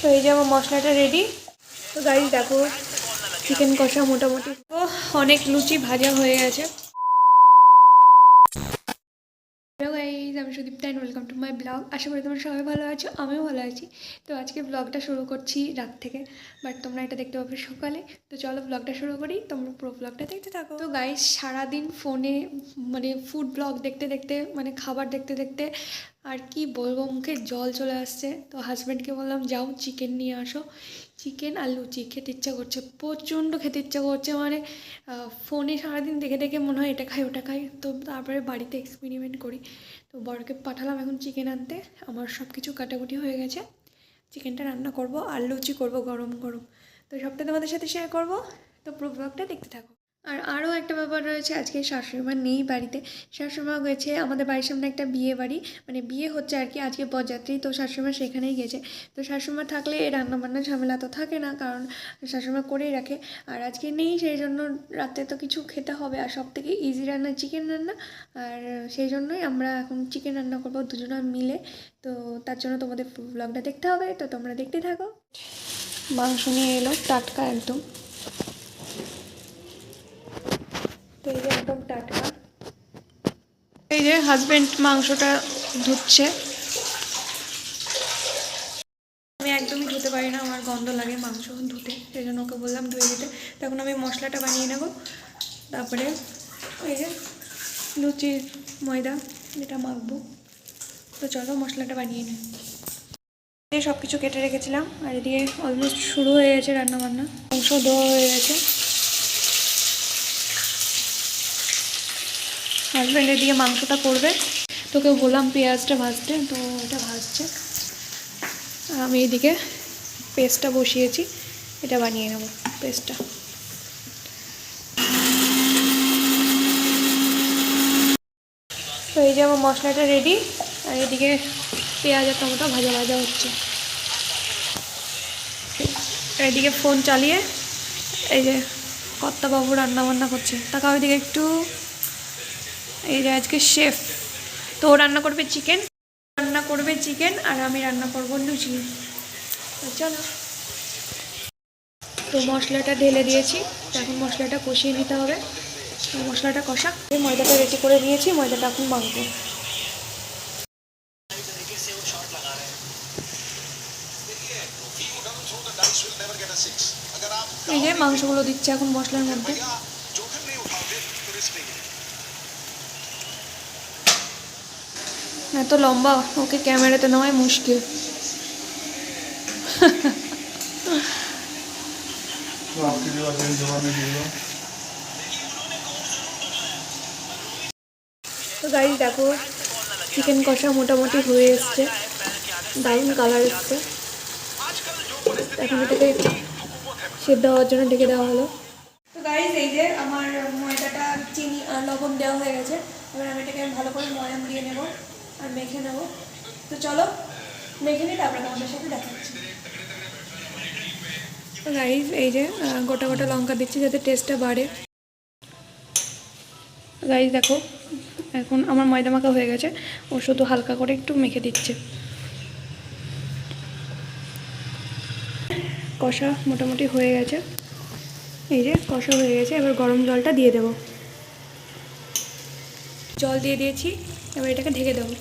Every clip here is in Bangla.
তো এই যে আমার মশলাটা রেডি। তো গাইস দেখো চিকেন কষা মোটামুটি অনেক লুচি ভাজা হয়ে গেছে। হ্যালো গাইস, আমি Sudipta and welcome to my blog. আশা করি তোমরা সবাই ভালো আছো, আমিও ভালো আছি। তো আজকে ব্লগটা শুরু করছি রাত থেকে, বাট তোমরা এটা দেখতে পাবে সকালে। তো চলো ব্লগটা শুরু করি, তোমরা পুরো ব্লগটা দেখতে থাকো। তো গাইস সারাদিন ফোনে মানে ফুড ব্লগ দেখতে দেখতে মানে খাবার দেখতে দেখতে আর কি বলবো, মুখে জল চলে আসছে। তো হাজব্যান্ডকে বললাম যাও চিকেন নিয়ে আসো। চিকেন আর লুচি খেতে ইচ্ছা করছে, প্রচণ্ড খেতে ইচ্ছা করছে। মানে ফোনে সারাদিন দেখে দেখে মনে হয় এটা খাই ওটা খাই। তো তারপরে বাড়িতে এক্সপেরিমেন্ট করি। তো বরকে পাঠালাম এখন চিকেন আনতে। আমার সব কিছু কাটাকুটি হয়ে গেছে, চিকেনটা রান্না করব আর লুচি করব গরম গরম। তো সবটা তোমাদের সাথে শেয়ার করব, তো পুরো ব্লগটা দেখতে থাকো। আর আরও একটা ব্যাপার রয়েছে, আজকে শাশুড়িমা নেই বাড়িতে। শাশুড়িমা গেছে আমাদের বাড়ির সামনে একটা বিয়ে বাড়ি, মানে বিয়ে হচ্ছে আর কি, আজকে বরযাত্রী। তো শাশুড়িমা সেখানেই গেছে। তো শাশুড়িমা থাকলে রান্নাবান্নার ঝামেলা তো থাকে না, কারণ শাশুড়িমা করেই রাখে। আর আজকে নেই, সেই জন্য রাতে তো কিছু খেতে হবে, আর সব থেকে ইজি রান্না চিকেন রান্না। আর সেই জন্যই আমরা এখন চিকেন রান্না করবো দুজনা মিলে। তো তার জন্য তোমাদের ব্লগটা দেখতে হবে, তো তোমরা দেখতে থাকো। মাংস নিয়ে এলো টাটকা একদম। তো এই যে একদম টাটকা। এই যে হাজবেন্ড মাংসটা ধুচ্ছে। আমি একদমই ধুতে পারি না, আমার গন্ধ লাগে মাংস ধুতে, সেই জন্য ওকে বললাম ধুয়ে দিতে। তখন আমি মশলাটা বানিয়ে নেব। তারপরে এই যে লুচির ময়দা যেটা মাখবো। তো চলো মশলাটা বানিয়ে নিই। এই সব কিছু কেটে রেখেছিলাম, আর এদিকে অলমোস্ট শুরু হয়ে গেছে রান্নাবান্না। মাংস ধোয়া হয়ে গেছে। হাজব্যান্ড এদিকে মাংসটা করবে, তোকে বললাম পেঁয়াজটা ভাজতে, তো এটা ভাজছে। আর আমি এদিকে পেস্টটা বসিয়েছি, এটা বানিয়ে নেব পেস্টটা। তো এই যে আমার মশলাটা রেডি, আর এদিকে পেঁয়াজ আর টমেটো ভাজা ভাজা হচ্ছে। এদিকে ফোন চালিয়ে এই যে কর্তাবাবু রান্নাবান্না করছে, তাকে ওইদিকে একটু। এই যে আজকে শেফ, তো ও রান্না করবে চিকেন, আর আমি রান্না করবো লুচি। চলো। তো মশলাটা ঢেলে দিয়েছি, এখন মশলাটা কষিয়ে নিতে হবে। মশলাটা কষা, ময়দাটা রেডি করে নিয়েছি, ময়দাটা এখন মাখবো। এই যে মাংসগুলো দিচ্ছে এখন মশলার মধ্যে। এত লম্বা, ওকে ক্যামেরাতে নেওয়াই মুশকিল। তো গাইস দেখো চিকেন কষা মোটামুটি হয়ে এসছে, দারুণ কালার এসছে। এখন এটাকে সেদ্ধ হওয়ার জন্য ঢেকে দেওয়া হলো। তো গাইস এই যে আমার ময়দাটা চিনি আর লবণ দেওয়া হয়ে গেছে। এবার আমি এটাকে ভালো করে ময়াম দিয়ে নেব আর মেখে নেব। তো চলো মেখে নিই, তারপরে তোমাদের সাথে দেখাচ্ছি। তো গাইস এই যে গোটা গোটা লঙ্কা দিচ্ছি যাতে টেস্টটা বাড়ে। গাইস দেখো এখন আমার ময়দা মাখা হয়ে গেছে, ও শুধু হালকা করে একটু মেখে দিচ্ছে। কষা মোটামুটি হয়ে গেছে, এই যে কষা হয়ে গেছে। এবার গরম জলটা দিয়ে দেব, জল দিয়ে দিয়েছি। এবার এটাকে ঢেকে দেবো।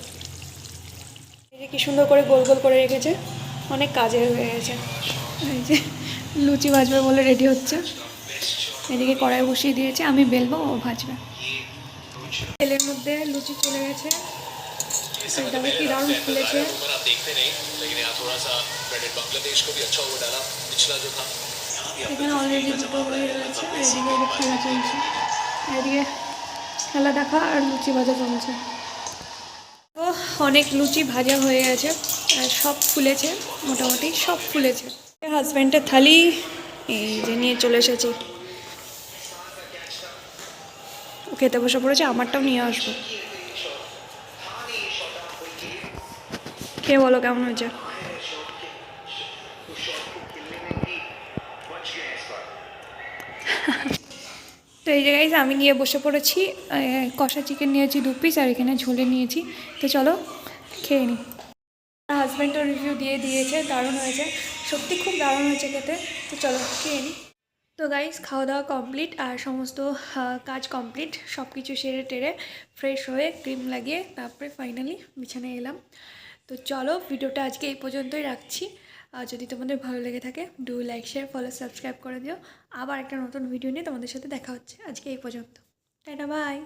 এই যে কি সুন্দর করে গোল গোল করে রেখেছে, অনেক কাজের হয়ে গেছে। এই যে লুচি ভাজবে বলে রেডি হচ্ছে। এদিকে কড়াই বসিয়ে দিয়েছে, আমি বেলবো, ও ভাজবে। তেলের মধ্যে লুচি চলে গেছে, দেখো কি দারুণ ফুলেছে। এখানে অলরেডি দুটো হয়ে রয়েছে, আর এদিকে খেলা চলছে। এদিকে খেলা দেখা আর লুচি ভাজা চলছে। তো অনেক লুচি ভাজা হয়ে গেছে, আর সব ফুলেছে, মোটামুটি সব ফুলেছে। হাজব্যান্ডের থালি এই যে নিয়ে চলে এসেছি, ও খেতে বসে পড়েছে, আমারটাও নিয়ে আসবো। খেয়ে বলো কেমন হয়েছে। তো এই জায়গায় আমি নিয়ে বসে পড়েছি, কষা চিকেন নিয়েছি 2 পিস, আর এখানে ঝোলে নিয়েছি। তো চলো খেয়ে নিই। হাজব্যান্ডও রিভিউ দিয়ে দিয়েছে, দারুণ হয়েছে। সত্যি খুব দারুণ হয়েছে খেতে। তো চলো খেয়ে নিই। তো গাইস, খাওয়া দাওয়া কমপ্লিট আর সমস্ত কাজ কমপ্লিট, সব কিছু সেরে টেরে ফ্রেশ হয়ে ক্রিম লাগিয়ে তারপরে ফাইনালি বিছানায় এলাম। তো চলো ভিডিওটা আজকে এই পর্যন্তই রাখছি। আর যদি তোমাদের ভালো লেগে থাকে do like share follow subscribe করে দিও। আবার একটা নতুন ভিডিও নিয়ে তোমাদের সাথে দেখা হচ্ছে। আজকে এই পর্যন্ত, টাটা বাই।